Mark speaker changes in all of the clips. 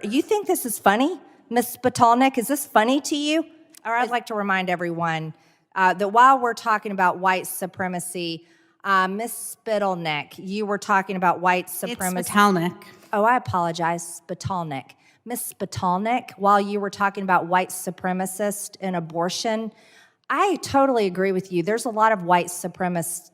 Speaker 1: You think this is funny, Ms. Spitalnik? Is this funny to you? Or I'd like to remind everyone that while we're talking about white supremacy, Ms. Spitalnik, you were talking about white supremacy.
Speaker 2: It's Spitalnik.
Speaker 1: Oh, I apologize, Spitalnik. Ms. Spitalnik, while you were talking about white supremacists and abortion, I totally agree with you. There's a lot of white supremacists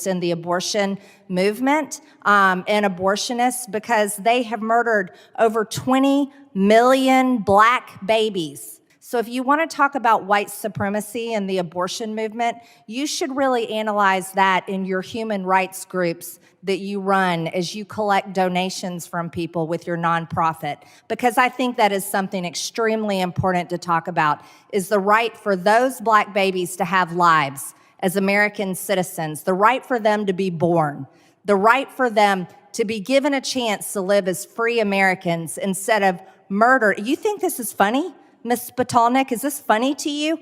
Speaker 1: in the abortion movement and abortionists because they have murdered over 20 million black babies. So if you want to talk about white supremacy and the abortion movement, you should really analyze that in your human rights groups that you run as you collect donations from people with your nonprofit, because I think that is something extremely important to talk about, is the right for those black babies to have lives as American citizens, the right for them to be born, the right for them to be given a chance to live as free Americans instead of murder. You think this is funny, Ms. Spitalnik? Is this funny to you?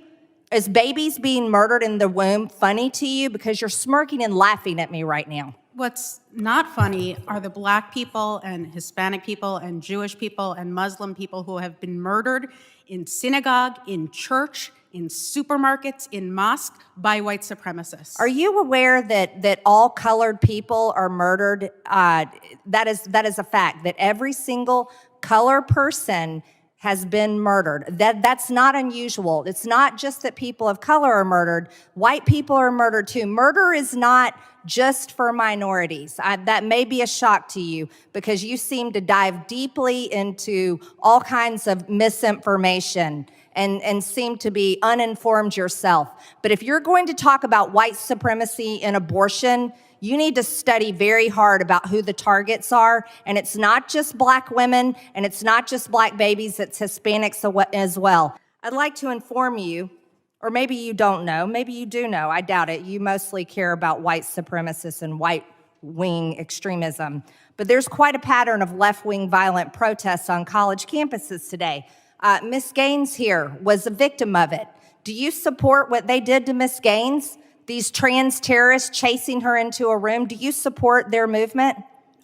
Speaker 1: Is babies being murdered in the womb funny to you? Because you're smirking and laughing at me right now.
Speaker 2: What's not funny are the black people and Hispanic people and Jewish people and Muslim people who have been murdered in synagogue, in church, in supermarkets, in mosques by white supremacists.
Speaker 1: Are you aware that all colored people are murdered? That is a fact, that every single color person has been murdered. That's not unusual. It's not just that people of color are murdered. White people are murdered too. Murder is not just for minorities. That may be a shock to you because you seem to dive deeply into all kinds of misinformation and seem to be uninformed yourself. But if you're going to talk about white supremacy and abortion, you need to study very hard about who the targets are. And it's not just black women, and it's not just black babies, it's Hispanics as well. I'd like to inform you, or maybe you don't know, maybe you do know, I doubt it. You mostly care about white supremacists and white-wing extremism. But there's quite a pattern of left-wing violent protests on college campuses today. Ms. Gaines here was a victim of it. Do you support what they did to Ms. Gaines? These trans terrorists chasing her into a room, do you support their movement?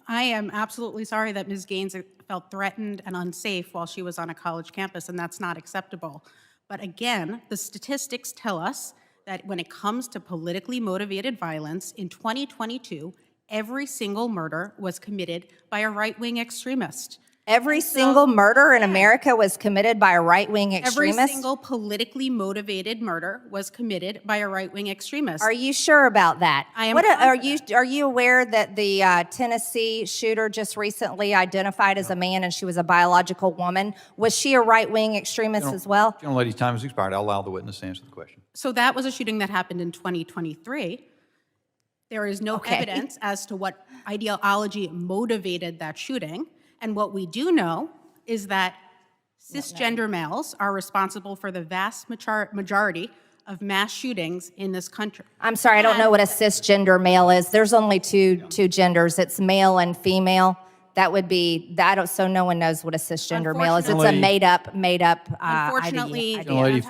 Speaker 2: I am absolutely sorry that Ms. Gaines felt threatened and unsafe while she was on a college campus, and that's not acceptable. But again, the statistics tell us that when it comes to politically motivated violence, in 2022, every single murder was committed by a right-wing extremist.
Speaker 1: Every single murder in America was committed by a right-wing extremist?
Speaker 2: Every single politically motivated murder was committed by a right-wing extremist.
Speaker 1: Are you sure about that?
Speaker 2: I am
Speaker 1: confident. Are you aware that the Tennessee shooter just recently identified as a man and she was a biological woman? Was she a right-wing extremist as well?
Speaker 3: Gentle lady's time has expired. I'll allow the witness to answer the question.
Speaker 2: So that was a shooting that happened in 2023. There is no evidence as to what ideology motivated that shooting. And what we do know is that cisgender males are responsible for the vast majority of mass shootings in this country.
Speaker 1: I'm sorry, I don't know what a cisgender male is. There's only two genders. It's male and female. That would be, so no one knows what a cisgender male is. It's a made up
Speaker 2: Unfortunately,
Speaker 1: idea.